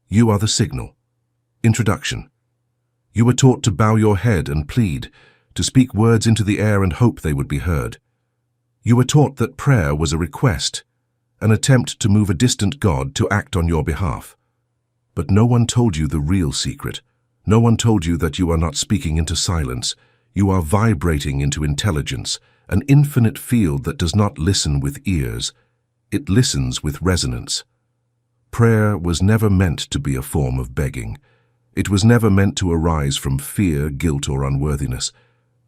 You are the signal. Introduction. You were taught to bow your head and plead, to speak words into the air and hope they would be heard. You were taught that prayer was a request, an attempt to move a distant God to act on your behalf. But no one told you the real secret. No one told you that you are not speaking into silence. You are vibrating into intelligence, an infinite field that does not listen with ears. It listens with resonance. Prayer was never meant to be a form of begging. It was never meant to arise from fear, guilt, or unworthiness.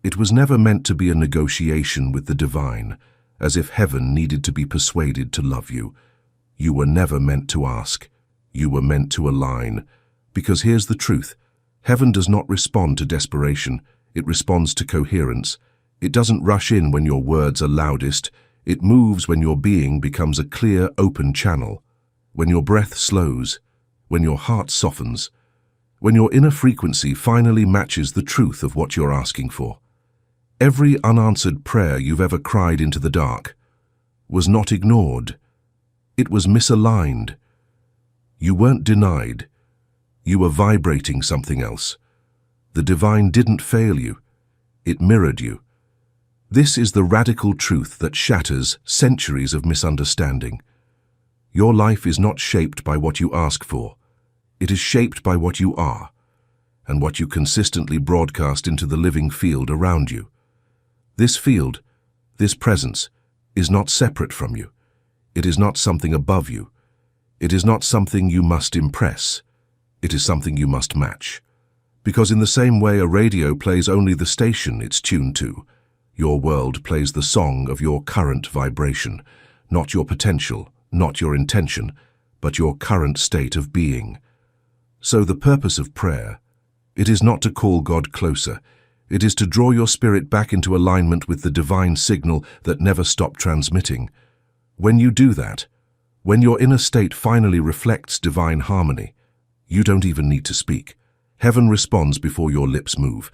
It was never meant to be a negotiation with the divine, as if heaven needed to be persuaded to love you. You were never meant to ask. You were meant to align. Because here's the truth. Heaven does not respond to desperation. It responds to coherence. It doesn't rush in when your words are loudest. It moves when your being becomes a clear, open channel. When your breath slows. When your heart softens. When your inner frequency finally matches the truth of what you're asking for. Every unanswered prayer you've ever cried into the dark was not ignored. It was misaligned. You weren't denied. You were vibrating something else. The divine didn't fail you. It mirrored you. This is the radical truth that shatters centuries of misunderstanding. Your life is not shaped by what you ask for. It is shaped by what you are, and what you consistently broadcast into the living field around you. This field, this presence, is not separate from you. It is not something above you. It is not something you must impress. It is something you must match. Because in the same way a radio plays only the station it's tuned to, your world plays the song of your current vibration, not your potential, not your intention, but your current state of being. So the purpose of prayer, it is not to call God closer. It is to draw your spirit back into alignment with the divine signal that never stopped transmitting. When you do that, when your inner state finally reflects divine harmony, you don't even need to speak. Heaven responds before your lips move,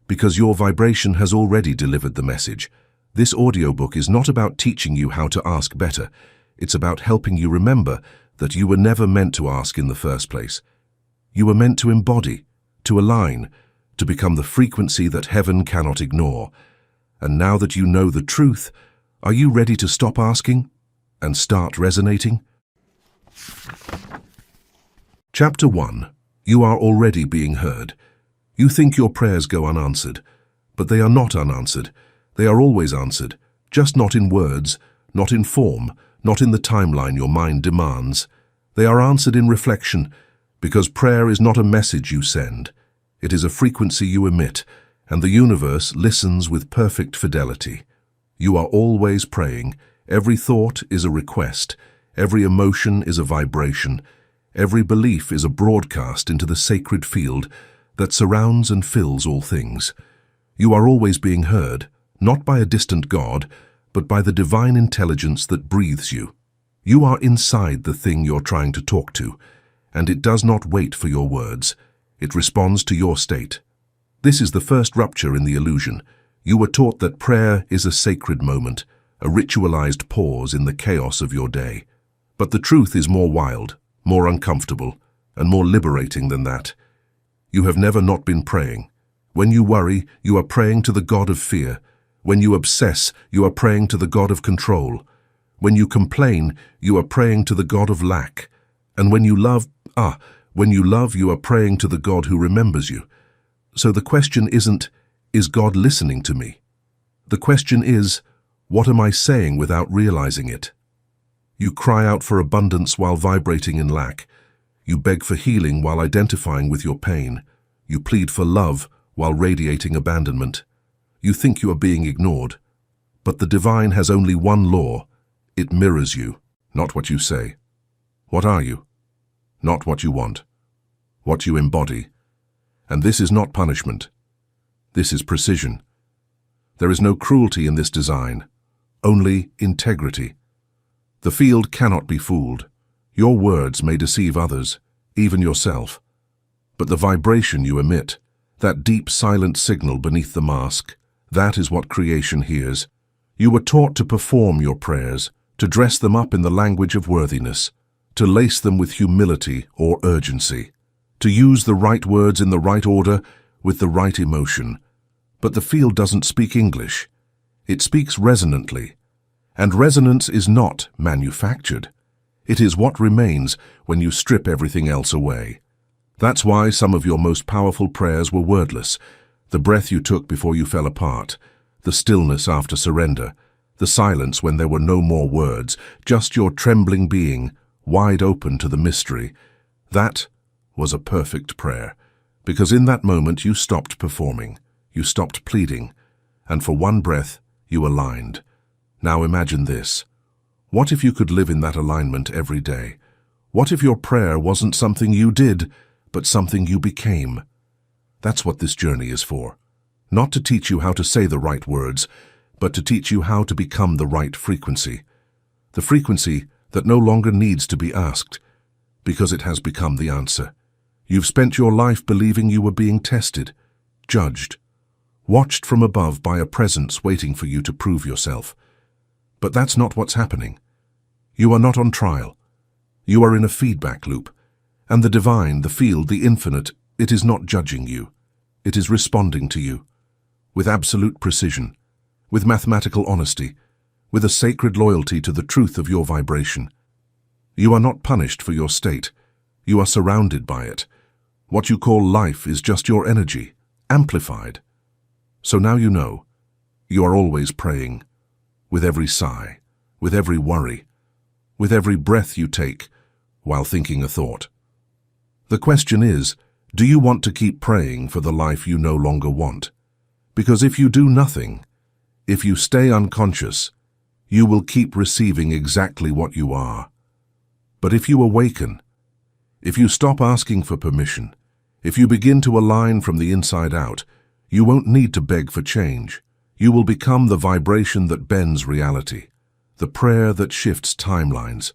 because your vibration has already delivered the message. This audiobook is not about teaching you how to ask better. It's about helping you remember that you were never meant to ask in the first place. You were meant to embody, to align, to become the frequency that heaven cannot ignore. And now that you know the truth, are you ready to stop asking and start resonating? Chapter 1. You are already being heard. You think your prayers go unanswered, but they are not unanswered. They are always answered, just not in words, not in form, not in the timeline your mind demands. They are answered in reflection, because prayer is not a message you send. It is a frequency you emit, and the universe listens with perfect fidelity. You are always praying. Every thought is a request. Every emotion is a vibration. Every belief is a broadcast into the sacred field that surrounds and fills all things. You are always being heard, not by a distant God, but by the divine intelligence that breathes you. You are inside the thing you're trying to talk to, and it does not wait for your words. It responds to your state. This is the first rupture in the illusion. You were taught that prayer is a sacred moment, a ritualized pause in the chaos of your day. But the truth is more wild, more uncomfortable, and more liberating than that. You have never not been praying. When you worry, you are praying to the God of fear. When you obsess, you are praying to the God of control. When you complain, you are praying to the God of lack. And when you love, you are praying to the God who remembers you. So the question isn't, is God listening to me? The question is, what am I saying without realizing it? You cry out for abundance while vibrating in lack. You beg for healing while identifying with your pain. You plead for love while radiating abandonment. You think you are being ignored. But the divine has only one law. It mirrors you, not what you say. What are you? Not what you want. What you embody. And this is not punishment. This is precision. There is no cruelty in this design, only integrity. The field cannot be fooled. Your words may deceive others, even yourself. But the vibration you emit, that deep silent signal beneath the mask, that is what creation hears. You were taught to perform your prayers, to dress them up in the language of worthiness. to lace them with humility or urgency, to use the right words in the right order with the right emotion. But the field doesn't speak English. It speaks resonantly. And resonance is not manufactured. It is what remains when you strip everything else away. That's why some of your most powerful prayers were wordless. The breath you took before you fell apart, the stillness after surrender, the silence when there were no more words, just your trembling being, wide open to the mystery. That was a perfect prayer, because in that moment you stopped performing, you stopped pleading, and for one breath you aligned. Now imagine this. What if you could live in that alignment every day? What if your prayer wasn't something you did, but something you became? That's what this journey is for. Not to teach you how to say the right words, but to teach you how to become the right frequency. The frequency that no longer needs to be asked, because it has become the answer. You've spent your life believing you were being tested, judged, watched from above by a presence waiting for you to prove yourself. But that's not what's happening. You are not on trial. You are in a feedback loop. And the divine, the field, the infinite, it is not judging you. It is responding to you. With absolute precision, with mathematical honesty, with a sacred loyalty to the truth of your vibration. You are not punished for your state. You are surrounded by it. What you call life is just your energy, amplified. So now you know. You are always praying. With every sigh, with every worry, with every breath you take while thinking a thought. The question is, do you want to keep praying for the life you no longer want? Because if you do nothing, if you stay unconscious, you will keep receiving exactly what you are. But if you awaken, if you stop asking for permission, if you begin to align from the inside out, you won't need to beg for change. You will become the vibration that bends reality, the prayer that shifts timelines,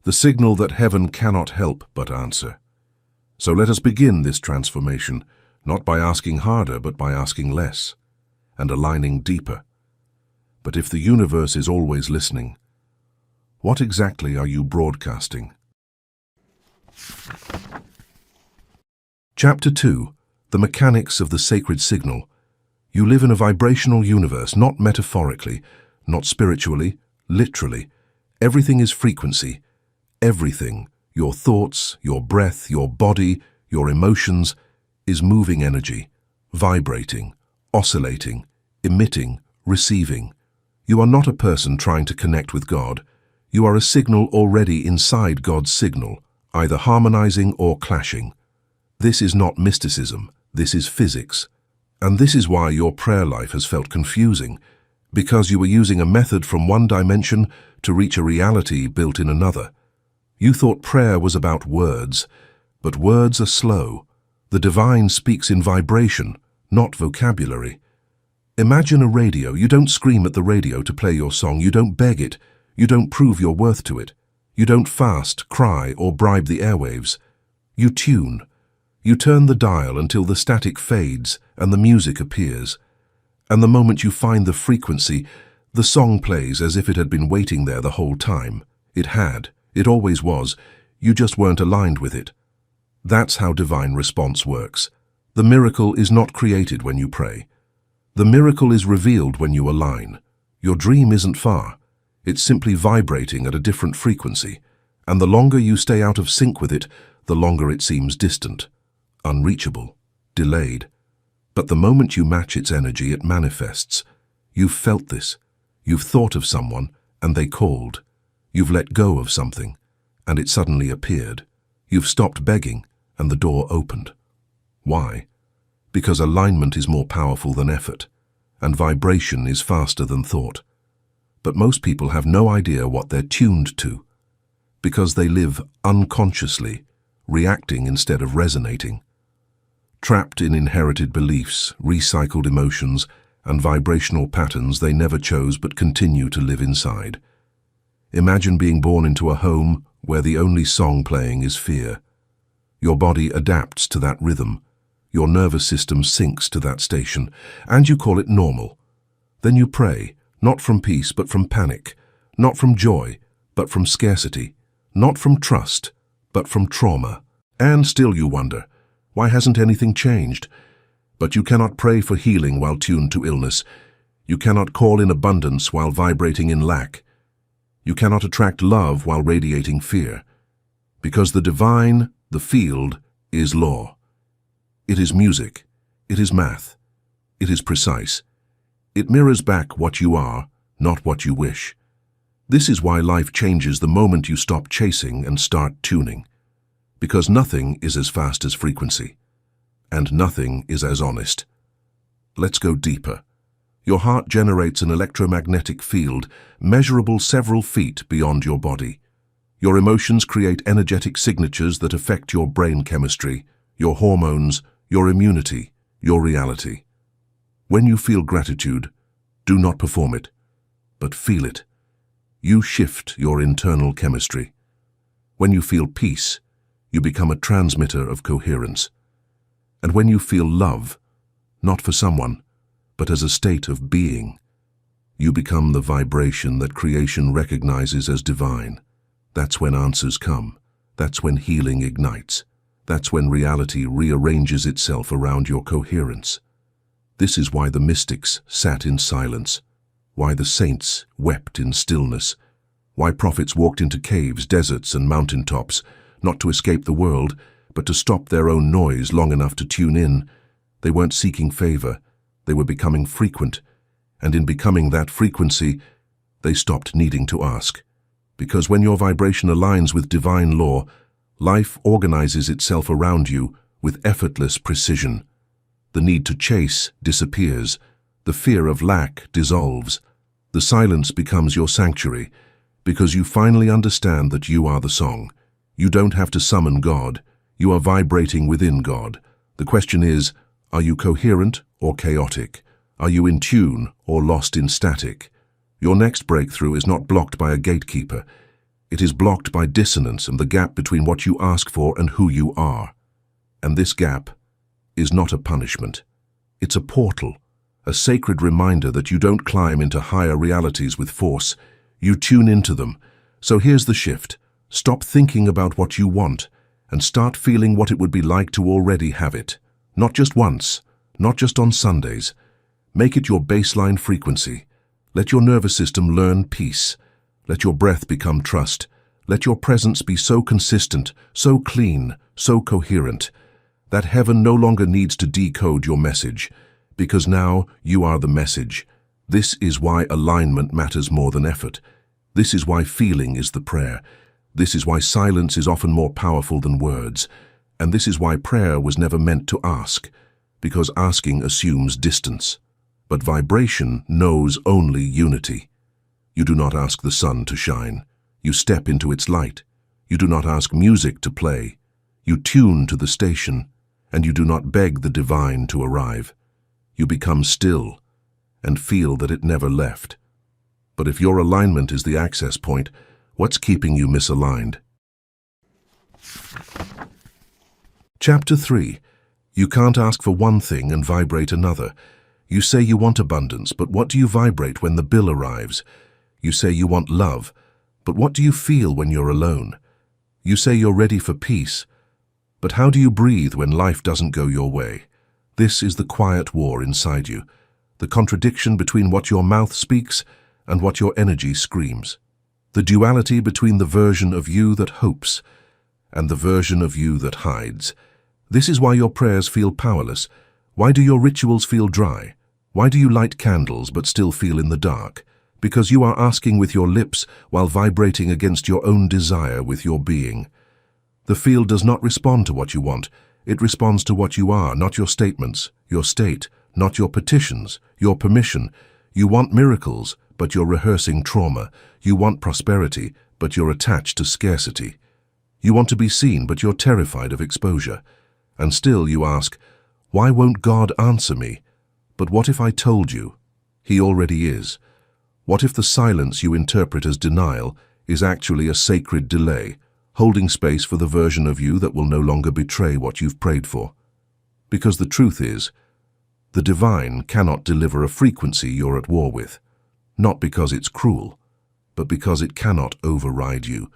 the signal that heaven cannot help but answer. So let us begin this transformation, not by asking harder, but by asking less, and aligning deeper. But if the universe is always listening, what exactly are you broadcasting? Chapter 2. The Mechanics of the Sacred Signal. You live in a vibrational universe, not metaphorically, not spiritually, literally. Everything is frequency. Everything, your thoughts, your breath, your body, your emotions, is moving energy, vibrating, oscillating, emitting, receiving. You are not a person trying to connect with God. You are a signal already inside God's signal, either harmonizing or clashing. This is not mysticism, this is physics. And this is why your prayer life has felt confusing, because you were using a method from one dimension to reach a reality built in another. You thought prayer was about words, but words are slow. The divine speaks in vibration, not vocabulary. Imagine a radio. You don't scream at the radio to play your song. You don't beg it. You don't prove your worth to it. You don't fast, cry, or bribe the airwaves. You tune. You turn the dial until the static fades and the music appears. And the moment you find the frequency, the song plays as if it had been waiting there the whole time. It had. It always was. You just weren't aligned with it. That's how divine response works. The miracle is not created when you pray. The miracle is revealed when you align. Your dream isn't far. It's simply vibrating at a different frequency. And the longer you stay out of sync with it, the longer it seems distant, unreachable, delayed. But the moment you match its energy, it manifests. You've felt this. You've thought of someone, and they called. You've let go of something, and it suddenly appeared. You've stopped begging, and the door opened. Why? Because alignment is more powerful than effort, and vibration is faster than thought. But most people have no idea what they're tuned to, because they live unconsciously, reacting instead of resonating. Trapped in inherited beliefs, recycled emotions, and vibrational patterns they never chose but continue to live inside. Imagine being born into a home where the only song playing is fear. Your body adapts to that rhythm. Your nervous system syncs to that station, and you call it normal. Then you pray, not from peace but from panic, not from joy but from scarcity, not from trust, but from trauma. And still you wonder, why hasn't anything changed? But you cannot pray for healing while tuned to illness. You cannot call in abundance while vibrating in lack. You cannot attract love while radiating fear. Because the divine, the field, is law. It is music. It is math. It is precise. It mirrors back what you are, not what you wish. This is why life changes the moment you stop chasing and start tuning. Because nothing is as fast as frequency. And nothing is as honest. Let's go deeper. Your heart generates an electromagnetic field measurable several feet beyond your body. Your emotions create energetic signatures that affect your brain chemistry, your hormones, your immunity, your reality. When you feel gratitude, do not perform it, but feel it. You shift your internal chemistry. When you feel peace, you become a transmitter of coherence. And when you feel love, not for someone, but as a state of being, you become the vibration that creation recognizes as divine. That's when answers come. That's when healing ignites. That's when reality rearranges itself around your coherence. This is why the mystics sat in silence, why the saints wept in stillness, why prophets walked into caves, deserts, and mountaintops, not to escape the world, but to stop their own noise long enough to tune in. They weren't seeking favor, they were becoming frequent, and in becoming that frequency, they stopped needing to ask. Because when your vibration aligns with divine law, life organizes itself around you with effortless precision. The need to chase disappears, the fear of lack dissolves, the silence becomes your sanctuary, because you finally understand that you are the song. You don't have to summon God, you are vibrating within God. The question is, are you coherent or chaotic? Are you in tune or lost in static? Your next breakthrough is not blocked by a gatekeeper. It is blocked by dissonance and the gap between what you ask for and who you are. And this gap is not a punishment. It's a portal, a sacred reminder that you don't climb into higher realities with force. You tune into them. So here's the shift. Stop thinking about what you want and start feeling what it would be like to already have it. Not just once, not just on Sundays. Make it your baseline frequency. Let your nervous system learn peace. Let your breath become trust. Let your presence be so consistent, so clean, so coherent, that heaven no longer needs to decode your message, because now you are the message. This is why alignment matters more than effort. This is why feeling is the prayer. This is why silence is often more powerful than words. And this is why prayer was never meant to ask, because asking assumes distance. But vibration knows only unity. You do not ask the sun to shine. You step into its light. You do not ask music to play. You tune to the station, and you do not beg the divine to arrive. You become still and feel that it never left. But if your alignment is the access point, what's keeping you misaligned? Chapter 3. You can't ask for one thing and vibrate another. You say you want abundance, but what do you vibrate when the bill arrives? You say you want love, but what do you feel when you're alone? You say you're ready for peace, but how do you breathe when life doesn't go your way? This is the quiet war inside you, the contradiction between what your mouth speaks and what your energy screams. The duality between the version of you that hopes and the version of you that hides. This is why your prayers feel powerless. Why do your rituals feel dry? Why do you light candles but still feel in the dark? Because you are asking with your lips while vibrating against your own desire with your being. The field does not respond to what you want. It responds to what you are, not your statements, your state, not your petitions, your permission. You want miracles, but you're rehearsing trauma. You want prosperity, but you're attached to scarcity. You want to be seen, but you're terrified of exposure. And still you ask, why won't God answer me? But what if I told you? He already is. What if the silence you interpret as denial is actually a sacred delay, holding space for the version of you that will no longer betray what you've prayed for? Because the truth is, the divine cannot deliver a frequency you're at war with, not because it's cruel, but because it cannot override you.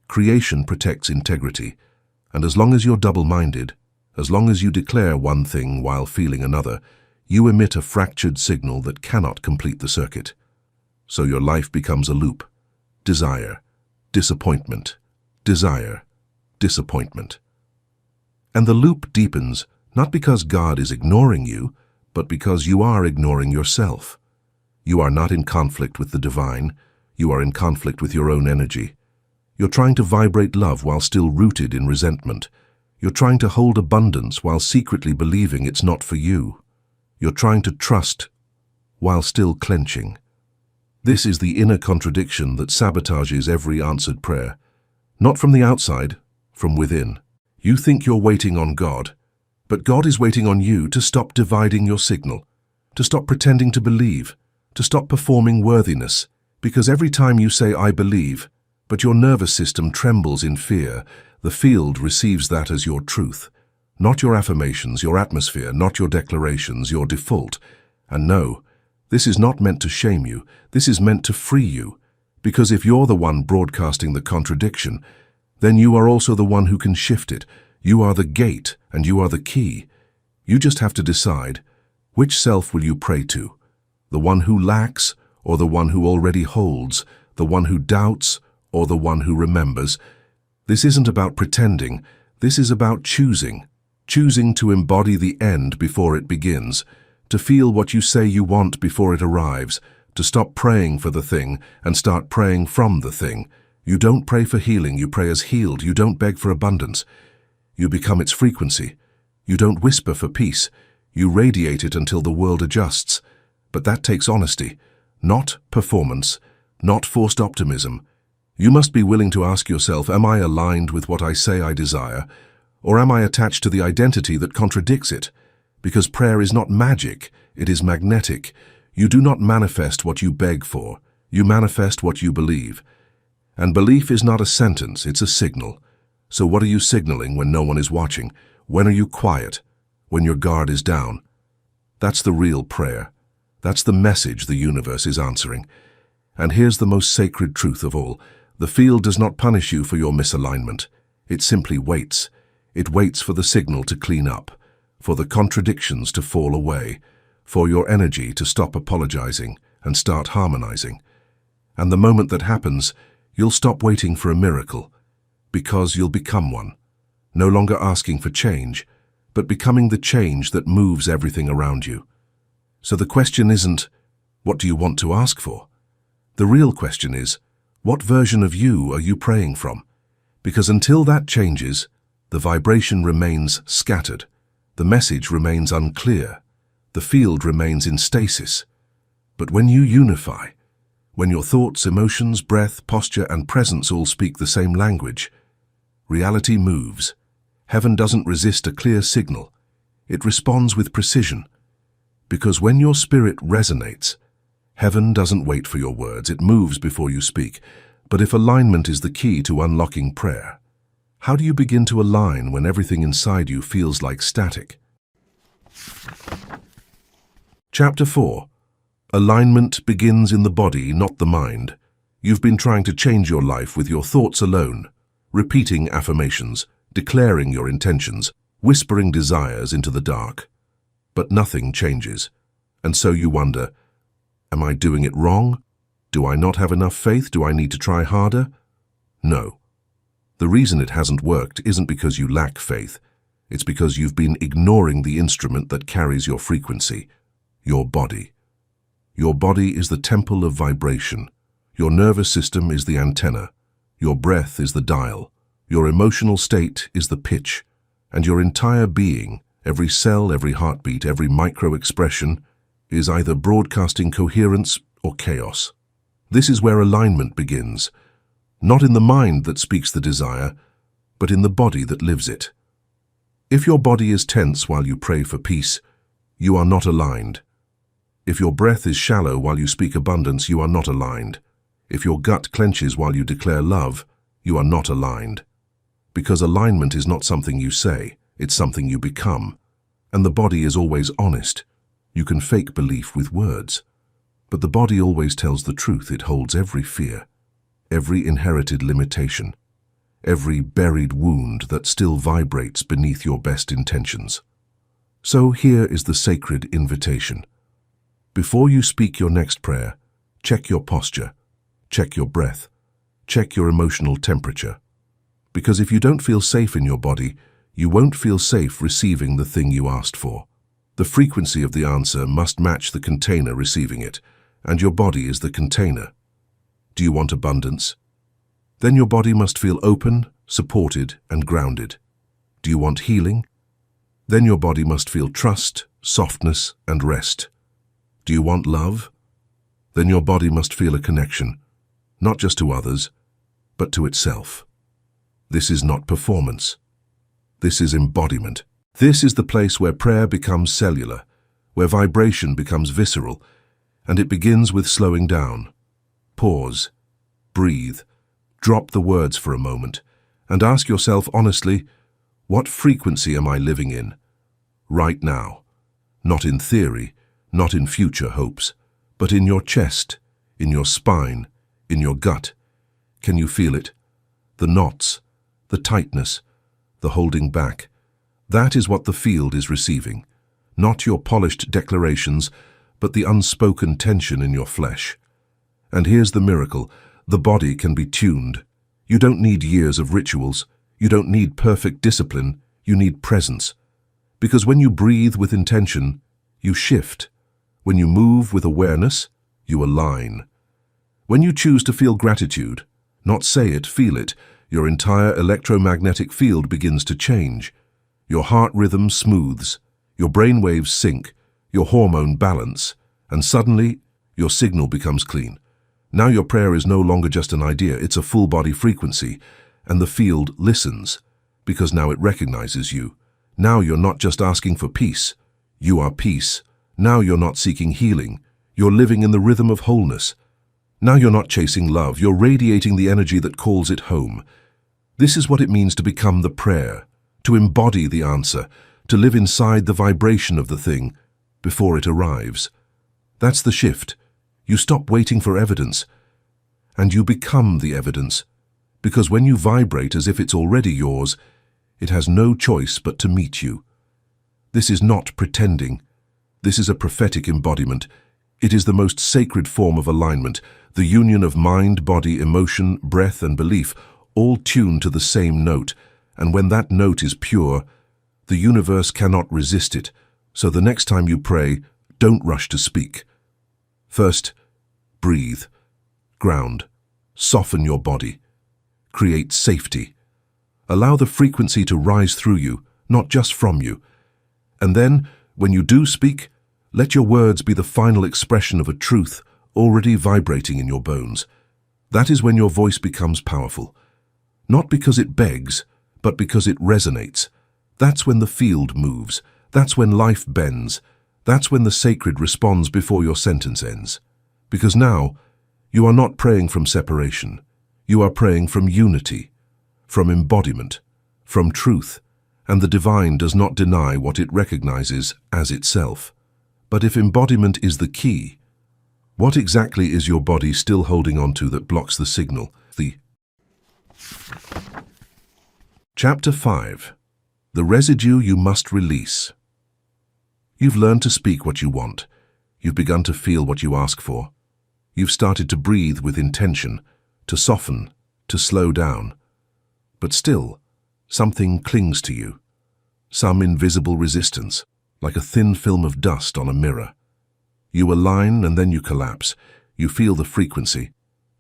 Creation protects integrity, and as long as you're double-minded, as long as you declare one thing while feeling another, you emit a fractured signal that cannot complete the circuit. So your life becomes a loop. Desire, disappointment, desire, disappointment. And the loop deepens, not because God is ignoring you, but because you are ignoring yourself. You are not in conflict with the divine, you are in conflict with your own energy. You're trying to vibrate love while still rooted in resentment. You're trying to hold abundance while secretly believing it's not for you. You're trying to trust while still clenching. This is the inner contradiction that sabotages every answered prayer. Not from the outside, from within. You think you're waiting on God, but God is waiting on you to stop dividing your signal, to stop pretending to believe, to stop performing worthiness, because every time you say, "I believe," but your nervous system trembles in fear, the field receives that as your truth. Not your affirmations, your atmosphere, not your declarations, your default. And no, this is not meant to shame you, this is meant to free you, because if you're the one broadcasting the contradiction, then you are also the one who can shift it. You are the gate and you are the key. You just have to decide, which self will you pray to? The one who lacks or the one who already holds? The one who doubts or the one who remembers? This isn't about pretending, this is about choosing. Choosing to embody the end before it begins, to feel what you say you want before it arrives, to stop praying for the thing and start praying from the thing. You don't pray for healing, you pray as healed. You don't beg for abundance. You become its frequency. You don't whisper for peace. You radiate it until the world adjusts. But that takes honesty, not performance, not forced optimism. You must be willing to ask yourself, am I aligned with what I say I desire, or am I attached to the identity that contradicts it? Because prayer is not magic, it is magnetic. You do not manifest what you beg for, you manifest what you believe. And belief is not a sentence, it's a signal. So what are you signaling when no one is watching? When are you quiet? When your guard is down? That's the real prayer. That's the message the universe is answering. And here's the most sacred truth of all. The field does not punish you for your misalignment. It simply waits. It waits for the signal to clean up, for the contradictions to fall away, for your energy to stop apologizing and start harmonizing. And the moment that happens, you'll stop waiting for a miracle, because you'll become one, no longer asking for change, but becoming the change that moves everything around you. So the question isn't, what do you want to ask for? The real question is, what version of you are you praying from? Because until that changes, the vibration remains scattered, the message remains unclear, the field remains in stasis. But when you unify, when your thoughts, emotions, breath, posture, and presence all speak the same language, reality moves. Heaven doesn't resist a clear signal. It responds with precision. Because when your spirit resonates, heaven doesn't wait for your words, it moves before you speak. But if alignment is the key to unlocking prayer, how do you begin to align when everything inside you feels like static? Chapter 4. Alignment begins in the body, not the mind. You've been trying to change your life with your thoughts alone, repeating affirmations, declaring your intentions, whispering desires into the dark. But nothing changes. And so you wonder, am I doing it wrong? Do I not have enough faith? Do I need to try harder? No. The reason it hasn't worked isn't because you lack faith. It's because you've been ignoring the instrument that carries your frequency, your body. Your body is the temple of vibration. Your nervous system is the antenna. Your breath is the dial. Your emotional state is the pitch. And your entire being, every cell, every heartbeat, every micro-expression, is either broadcasting coherence or chaos. This is where alignment begins, not in the mind that speaks the desire, but in the body that lives it. If your body is tense while you pray for peace, you are not aligned. If your breath is shallow while you speak abundance, you are not aligned. If your gut clenches while you declare love, you are not aligned. Because alignment is not something you say, it's something you become. And the body is always honest. You can fake belief with words. But the body always tells the truth. It holds every fear, every inherited limitation. every buried wound that still vibrates beneath your best intentions. So here is the sacred invitation. Before you speak your next prayer, check your posture, check your breath, check your emotional temperature. Because if you don't feel safe in your body, you won't feel safe receiving the thing you asked for. The frequency of the answer must match the container receiving it, and your body is the container. Do you want abundance? Then your body must feel open, supported, and grounded. Do you want healing? Then your body must feel trust, softness, and rest. Do you want love? Then your body must feel a connection, not just to others, but to itself. This is not performance. This is embodiment. This is the place where prayer becomes cellular, where vibration becomes visceral, and it begins with slowing down. Pause, breathe, drop the words for a moment, and ask yourself honestly, what frequency am I living in? Right now. Not in theory, not in future hopes, but in your chest, in your spine, in your gut. Can you feel it? The knots, the tightness, the holding back. That is what the field is receiving. Not your polished declarations, but the unspoken tension in your flesh. And here's the miracle. The body can be tuned. You don't need years of rituals. You don't need perfect discipline. You need presence. Because when you breathe with intention, you shift. When you move with awareness, you align. When you choose to feel gratitude, not say it, feel it, your entire electromagnetic field begins to change. Your heart rhythm smooths, your brain waves sync, your hormone balance, and suddenly your signal becomes clean. Now your prayer is no longer just an idea, it's a full-body frequency, and the field listens, because now it recognizes you. Now you're not just asking for peace, you are peace. Now you're not seeking healing, you're living in the rhythm of wholeness. Now you're not chasing love, you're radiating the energy that calls it home. This is what it means to become the prayer, to embody the answer, to live inside the vibration of the thing before it arrives. That's the shift. You stop waiting for evidence, and you become the evidence, because when you vibrate as if it's already yours, it has no choice but to meet you. This is not pretending. This is a prophetic embodiment. It is the most sacred form of alignment, the union of mind, body, emotion, breath, and belief, all tuned to the same note, and when that note is pure, the universe cannot resist it. So the next time you pray, don't rush to speak. First, breathe, ground, soften your body, create safety. Allow the frequency to rise through you, not just from you. And then, when you do speak, let your words be the final expression of a truth already vibrating in your bones. That is when your voice becomes powerful. Not because it begs, but because it resonates. That's when the field moves. That's when life bends. That's when the sacred responds before your sentence ends. Because now, you are not praying from separation. You are praying from unity, from embodiment, from truth, and the divine does not deny what it recognizes as itself. But if embodiment is the key, what exactly is your body still holding on to that blocks the signal? Chapter 5. The residue you must release. You've learned to speak what you want. You've begun to feel what you ask for. You've started to breathe with intention, to soften, to slow down. But still, something clings to you. Some invisible resistance, like a thin film of dust on a mirror. You align and then you collapse. You feel the frequency,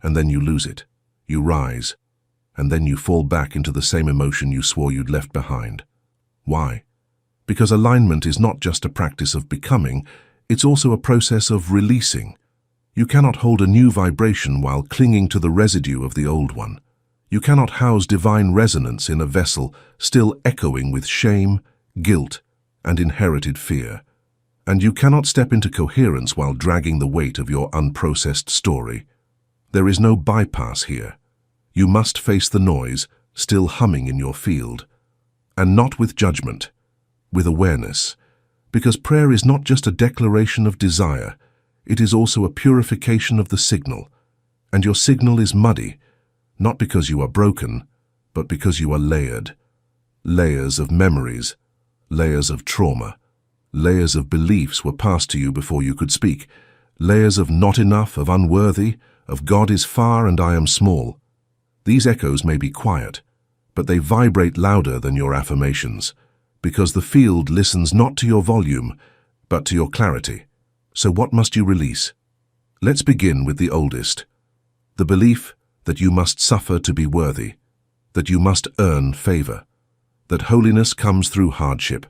and then you lose it. You rise, and then you fall back into the same emotion you swore you'd left behind. Why? Because alignment is not just a practice of becoming, it's also a process of releasing. You cannot hold a new vibration while clinging to the residue of the old one. You cannot house divine resonance in a vessel still echoing with shame, guilt, and inherited fear. And you cannot step into coherence while dragging the weight of your unprocessed story. There is no bypass here. You must face the noise, still humming in your field. And not with judgment, with awareness. Because prayer is not just a declaration of desire, it is also a purification of the signal. And your signal is muddy, not because you are broken, but because you are layered. Layers of memories, layers of trauma, layers of beliefs were passed to you before you could speak, layers of not enough, of unworthy, of God is far and I am small. These echoes may be quiet, but they vibrate louder than your affirmations, because the field listens not to your volume, but to your clarity. So what must you release? Let's begin with the oldest. The belief that you must suffer to be worthy, that you must earn favor, that holiness comes through hardship,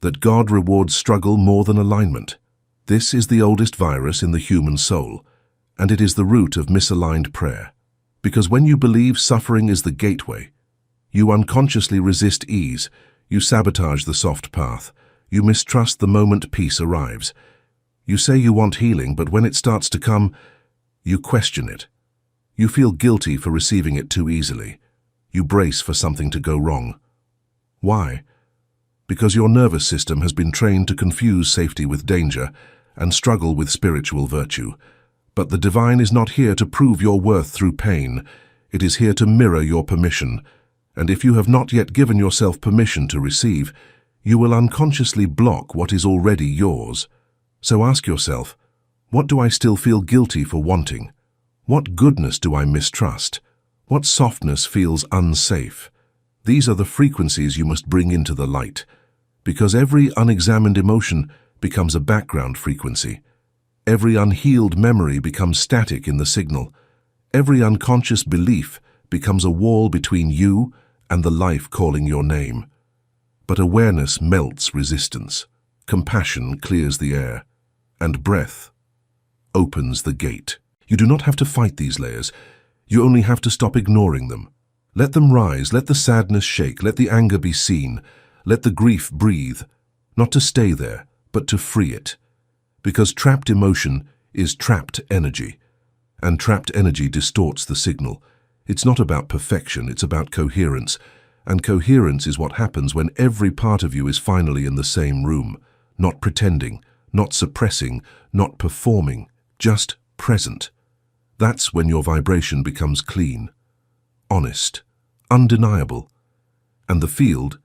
that God rewards struggle more than alignment. This is the oldest virus in the human soul, and it is the root of misaligned prayer. Because when you believe suffering is the gateway, you unconsciously resist ease, you sabotage the soft path, you mistrust the moment peace arrives. You say you want healing, but when it starts to come, you question it. You feel guilty for receiving it too easily. You brace for something to go wrong. Why? Because your nervous system has been trained to confuse safety with danger and struggle with spiritual virtue. But the divine is not here to prove your worth through pain. It is here to mirror your permission. And if you have not yet given yourself permission to receive, you will unconsciously block what is already yours. So ask yourself, what do I still feel guilty for wanting? What goodness do I mistrust? What softness feels unsafe? These are the frequencies you must bring into the light, because every unexamined emotion becomes a background frequency. Every unhealed memory becomes static in the signal. Every unconscious belief becomes a wall between you and the life calling your name. But awareness melts resistance, compassion clears the air, and breath opens the gate. You do not have to fight these layers. You only have to stop ignoring them. Let them rise, let the sadness shake, let the anger be seen, let the grief breathe, not to stay there, but to free it. Because trapped emotion is trapped energy, and trapped energy distorts the signal. It's not about perfection, it's about coherence, and coherence is what happens when every part of you is finally in the same room, not pretending, not suppressing, not performing, just present. That's when your vibration becomes clean, honest, undeniable, and the field,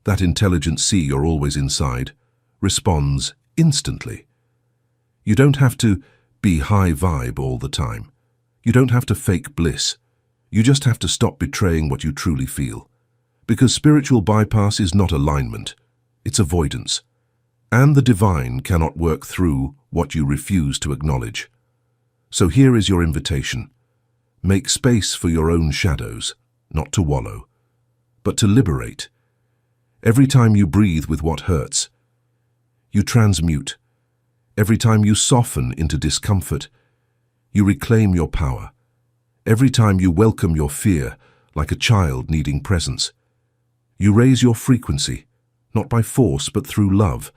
that intelligent sea you're always inside, responds instantly. You don't have to be high vibe all the time. You don't have to fake bliss. You just have to stop betraying what you truly feel. Because spiritual bypass is not alignment, it's avoidance. And the divine cannot work through what you refuse to acknowledge. So here is your invitation. Make space for your own shadows, not to wallow, but to liberate. Every time you breathe with what hurts, you transmute. Every time you soften into discomfort, you reclaim your power. Every time you welcome your fear like a child needing presence, you raise your frequency, not by force but through love.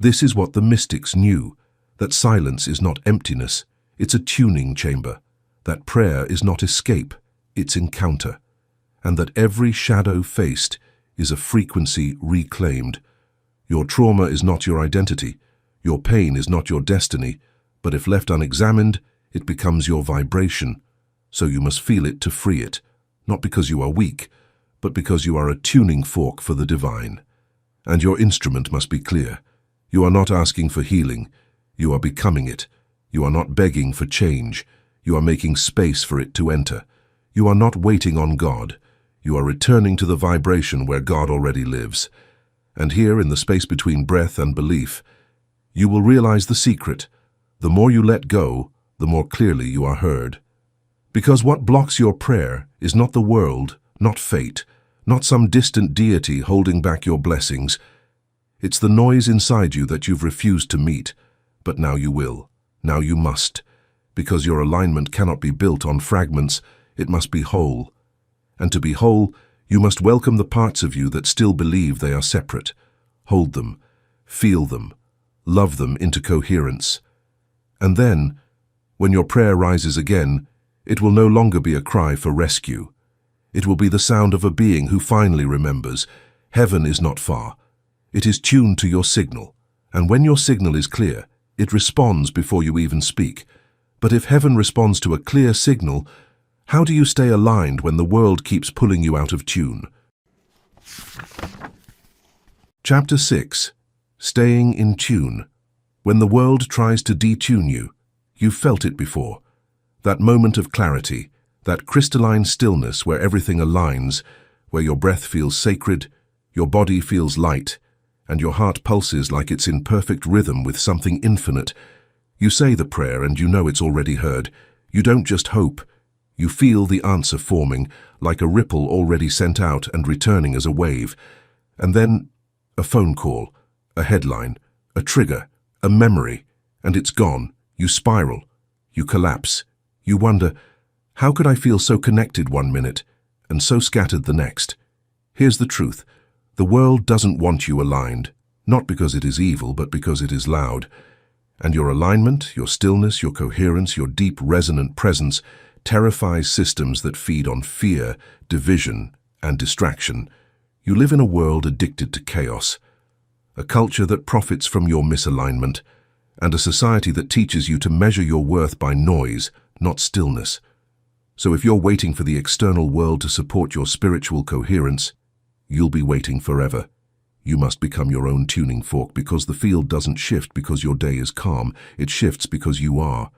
This is what the mystics knew, that silence is not emptiness, it's a tuning chamber, that prayer is not escape, it's encounter, and that every shadow faced is a frequency reclaimed. Your trauma is not your identity, your pain is not your destiny, but if left unexamined, it becomes your vibration. So you must feel it to free it, not because you are weak, but because you are a tuning fork for the divine. And your instrument must be clear. You are not asking for healing, you are becoming it. You are not begging for change, you are making space for it to enter. You are not waiting on God, you are returning to the vibration where God already lives. And here, in the space between breath and belief, you will realize the secret. The more you let go, the more clearly you are heard. Because what blocks your prayer is not the world, not fate, not some distant deity holding back your blessings. It's the noise inside you that you've refused to meet, but now you will. Now you must, because your alignment cannot be built on fragments, it must be whole. And to be whole, you must welcome the parts of you that still believe they are separate. Hold them, feel them, love them into coherence. And then, when your prayer rises again, it will no longer be a cry for rescue. It will be the sound of a being who finally remembers, heaven is not far. It is tuned to your signal, and when your signal is clear, it responds before you even speak. But if heaven responds to a clear signal, How do you stay aligned when the world keeps pulling you out of tune? Chapter 6. Staying in tune. When the world tries to detune you, you've felt it before. That moment of clarity, that crystalline stillness where everything aligns, where your breath feels sacred, your body feels light, and your heart pulses like it's in perfect rhythm with something infinite. You say the prayer and you know it's already heard. You don't just hope. You feel the answer forming, like a ripple already sent out and returning as a wave. And then, a phone call, a headline, a trigger, a memory, and it's gone. You spiral. You collapse. You wonder, how could I feel so connected one minute and so scattered the next? Here's the truth. The world doesn't want you aligned, not because it is evil, but because it is loud. And your alignment, your stillness, your coherence, your deep resonant presence terrifies systems that feed on fear, division, and distraction. You live in a world addicted to chaos, a culture that profits from your misalignment, and a society that teaches you to measure your worth by noise, not stillness. So if you're waiting for the external world to support your spiritual coherence, you'll be waiting forever. You must become your own tuning fork, because the field doesn't shift because your day is calm. It shifts because you are.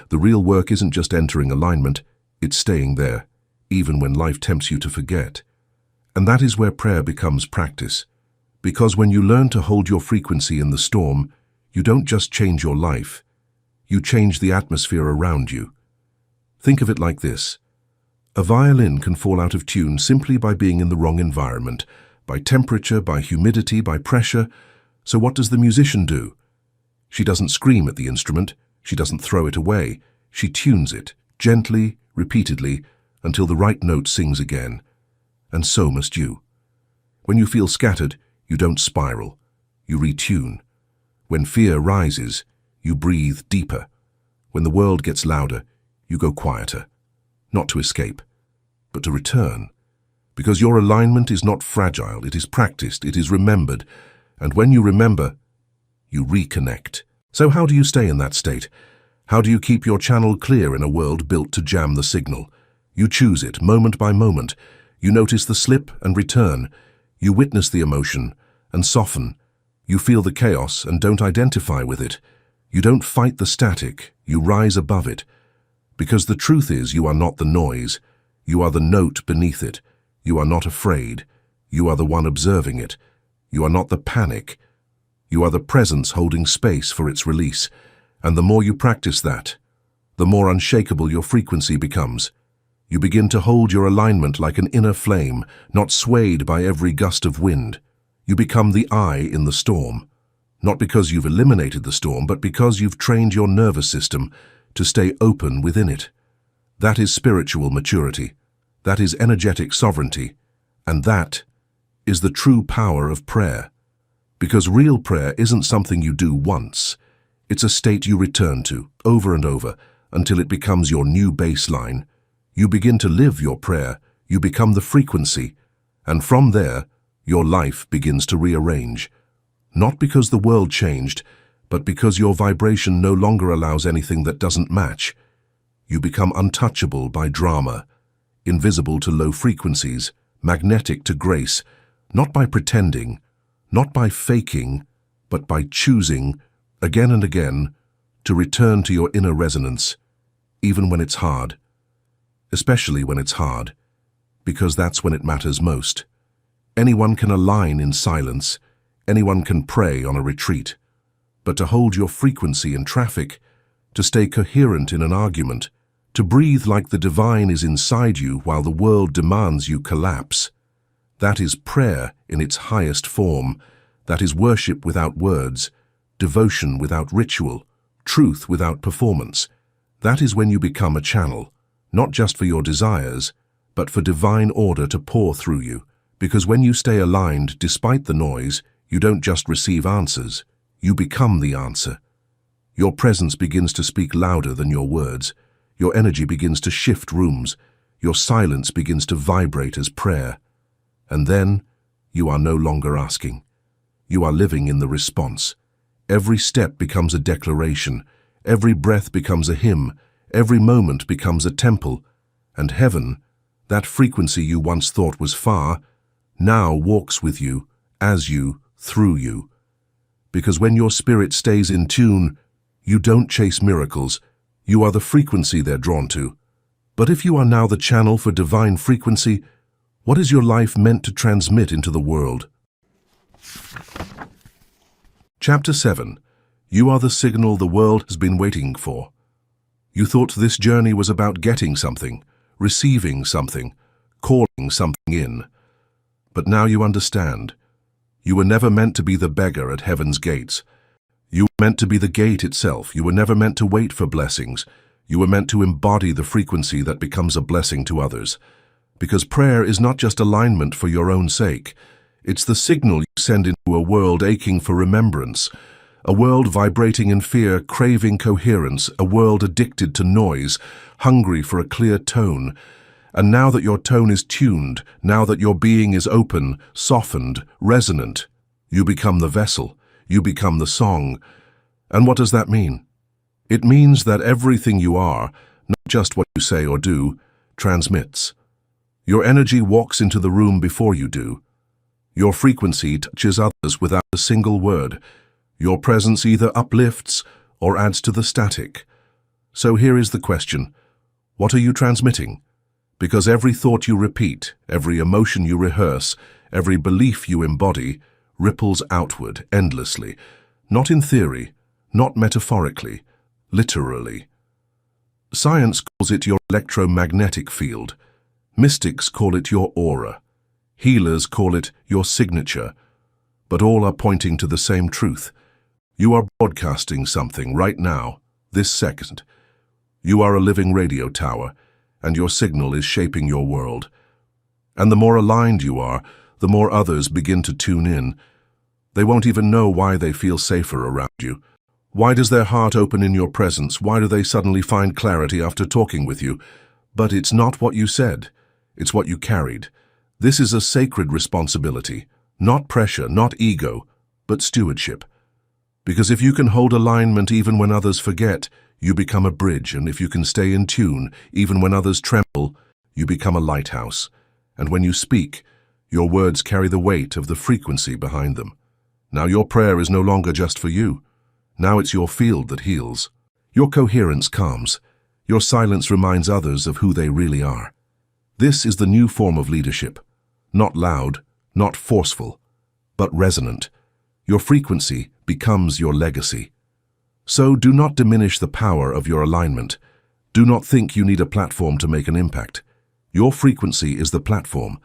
The real work isn't just entering alignment, it's staying there, even when life tempts you to forget. And that is where prayer becomes practice. Because when you learn to hold your frequency in the storm, you don't just change your life, you change the atmosphere around you. Think of it like this. A violin can fall out of tune simply by being in the wrong environment, by temperature, by humidity, by pressure. So what does the musician do? She doesn't scream at the instrument, she doesn't throw it away. She tunes it, gently, repeatedly, until the right note sings again. And so must you. When you feel scattered, you don't spiral, you retune. When fear rises, you breathe deeper. When the world gets louder, you go quieter. Not to escape, but to return. Because your alignment is not fragile, it is practiced, it is remembered. And when you remember, you reconnect. So how do you stay in that state? How do you keep your channel clear in a world built to jam the signal? You choose it, moment by moment. You notice the slip and return. You witness the emotion and soften. You feel the chaos and don't identify with it. You don't fight the static, you rise above it. Because the truth is, you are not the noise. You are the note beneath it. You are not afraid. You are the one observing it. You are not the panic. You are the presence holding space for its release. And the more you practice that, the more unshakable your frequency becomes. You begin to hold your alignment like an inner flame, not swayed by every gust of wind. You become the eye in the storm. Not because you've eliminated the storm, but because you've trained your nervous system to stay open within it. That is spiritual maturity. That is energetic sovereignty. And that is the true power of prayer. Because real prayer isn't something you do once. It's a state you return to, over and over, until it becomes your new baseline. You begin to live your prayer, you become the frequency, and from there, your life begins to rearrange. Not because the world changed, but because your vibration no longer allows anything that doesn't match. You become untouchable by drama, invisible to low frequencies, magnetic to grace, not by pretending, not by faking, but by choosing, again and again, to return to your inner resonance, even when it's hard. Especially when it's hard, because that's when it matters most. Anyone can align in silence, anyone can pray on a retreat, but to hold your frequency in traffic, to stay coherent in an argument, to breathe like the divine is inside you while the world demands you collapse, that is prayer in its highest form, that is worship without words, devotion without ritual, truth without performance. That is when you become a channel, not just for your desires, but for divine order to pour through you. Because when you stay aligned despite the noise, you don't just receive answers, you become the answer. Your presence begins to speak louder than your words. Your energy begins to shift rooms. Your silence begins to vibrate as prayer. And then, you are no longer asking. You are living in the response. Every step becomes a declaration. Every breath becomes a hymn. Every moment becomes a temple. And heaven, that frequency you once thought was far, now walks with you, as you, through you. Because when your spirit stays in tune, you don't chase miracles, you are the frequency they're drawn to. But if you are now the channel for divine frequency, what is your life meant to transmit into the world? Chapter 7. You are the signal the world has been waiting for. You thought this journey was about getting something, receiving something, calling something in. But now you understand. You were never meant to be the beggar at heaven's gates. You were meant to be the gate itself. You were never meant to wait for blessings. You were meant to embody the frequency that becomes a blessing to others. Because prayer is not just alignment for your own sake. It's the signal you send into a world aching for remembrance, a world vibrating in fear, craving coherence, a world addicted to noise, hungry for a clear tone. And now that your tone is tuned, now that your being is open, softened, resonant, you become the vessel, you become the song. And what does that mean? It means that everything you are, not just what you say or do, transmits. Your energy walks into the room before you do. Your frequency touches others without a single word. Your presence either uplifts or adds to the static. So here is the question. What are you transmitting? Because every thought you repeat, every emotion you rehearse, every belief you embody, ripples outward endlessly. Not in theory, not metaphorically, literally. Science calls it your electromagnetic field. Mystics call it your aura. Healers call it your signature. But all are pointing to the same truth. You are broadcasting something right now, this second. You are a living radio tower, and your signal is shaping your world. And the more aligned you are, the more others begin to tune in. They won't even know why they feel safer around you. Why does their heart open in your presence? Why do they suddenly find clarity after talking with you? But it's not what you said. It's what you carried. This is a sacred responsibility. Not pressure, not ego, but stewardship. Because if you can hold alignment even when others forget, you become a bridge, and if you can stay in tune even when others tremble, you become a lighthouse. And when you speak, your words carry the weight of the frequency behind them. Now your prayer is no longer just for you. Now it's your field that heals. Your coherence calms. Your silence reminds others of who they really are. This is the new form of leadership. Not loud, not forceful, but resonant. Your frequency becomes your legacy. So do not diminish the power of your alignment. Do not think you need a platform to make an impact. Your frequency is the platform,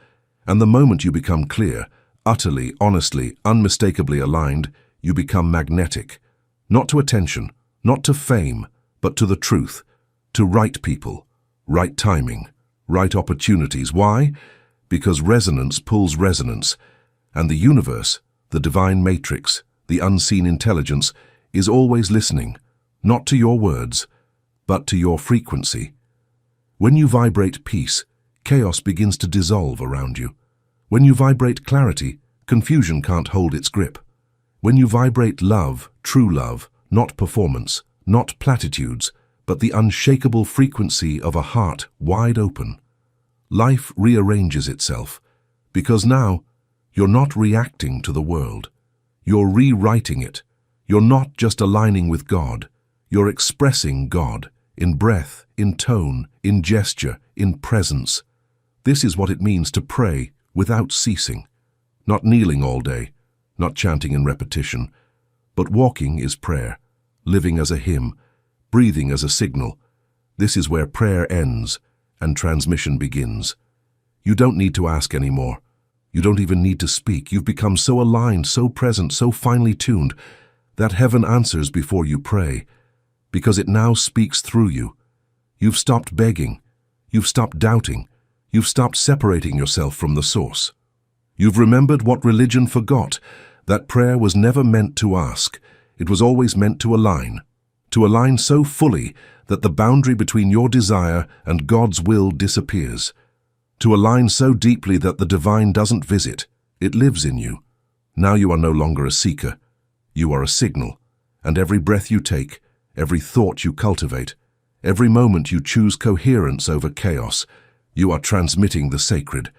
and the moment you become clear, utterly, honestly, unmistakably aligned, you become magnetic. Not to attention, not to fame, but to the truth, to right people, right timing, right opportunities. Why? Because resonance pulls resonance, and the universe, the divine matrix, the unseen intelligence, is always listening, not to your words, but to your frequency. When you vibrate peace, chaos begins to dissolve around you. When you vibrate clarity, confusion can't hold its grip. When you vibrate love, true love, not performance, not platitudes, but the unshakable frequency of a heart wide open, life rearranges itself, because now you're not reacting to the world. You're rewriting it. You're not just aligning with God. You're expressing God in breath, in tone, in gesture, in presence. This is what it means to pray without ceasing. Not kneeling all day, not chanting in repetition, but walking is prayer, living as a hymn, breathing as a signal. This is where prayer ends and transmission begins. You don't need to ask anymore. You don't even need to speak. You've become so aligned, so present, so finely tuned, that heaven answers before you pray, because it now speaks through you. You've stopped begging. You've stopped doubting. You've stopped separating yourself from the source. You've remembered what religion forgot, that prayer was never meant to ask. It was always meant to align so fully that the boundary between your desire and God's will disappears. To align so deeply that the divine doesn't visit, it lives in you. Now you are no longer a seeker. You are a signal, and every breath you take, every thought you cultivate, Every moment you choose coherence over chaos, you are transmitting the sacred.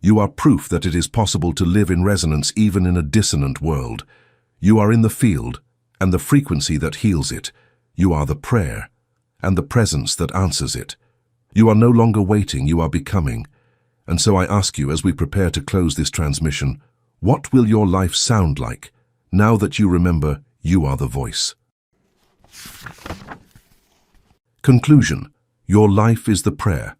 You are proof that it is possible to live in resonance even in a dissonant world. You are in the field, and the frequency that heals it. You are the prayer, and the presence that answers it. You are no longer waiting, you are becoming. And so I ask you, as we prepare to close this transmission, what will your life sound like, now that you remember you are the voice? Conclusion. Your life is the prayer.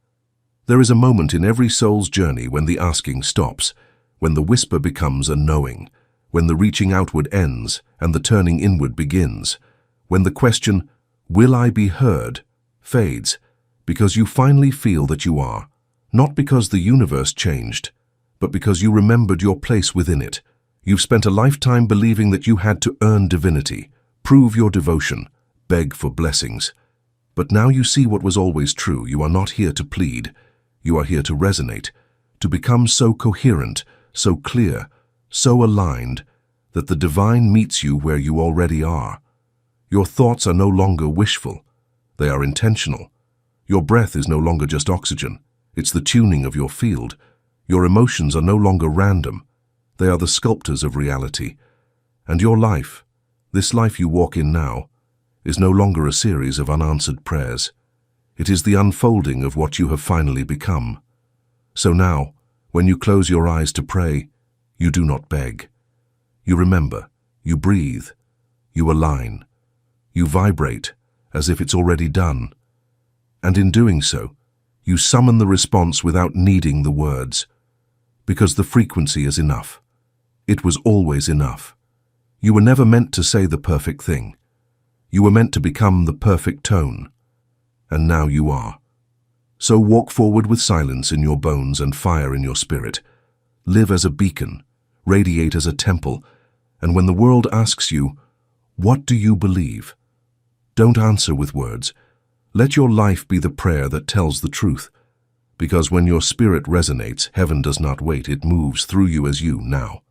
There is a moment in every soul's journey when the asking stops, when the whisper becomes a knowing, when the reaching outward ends and the turning inward begins, when the question, "Will I be heard?" fades, because you finally feel that you are, not because the universe changed, but because you remembered your place within it. You've spent a lifetime believing that you had to earn divinity, prove your devotion, beg for blessings. But now you see what was always true. You are not here to plead. You are here to resonate, to become so coherent, so clear, so aligned, that the divine meets you where you already are. Your thoughts are no longer wishful. They are intentional. Your breath is no longer just oxygen. It's the tuning of your field. Your emotions are no longer random. They are the sculptors of reality. And your life, this life you walk in now, is no longer a series of unanswered prayers. It is the unfolding of what you have finally become. So now, when you close your eyes to pray, you do not beg. You remember, you breathe, you align, you vibrate as if it's already done. And in doing so, you summon the response without needing the words, because the frequency is enough. It was always enough. You were never meant to say the perfect thing. You were meant to become the perfect tone. And now you are. So walk forward with silence in your bones and fire in your spirit. Live as a beacon, radiate as a temple, and when the world asks you, "What do you believe?" don't answer with words. Let your life be the prayer that tells the truth, because when your spirit resonates, heaven does not wait, it moves through you as you now.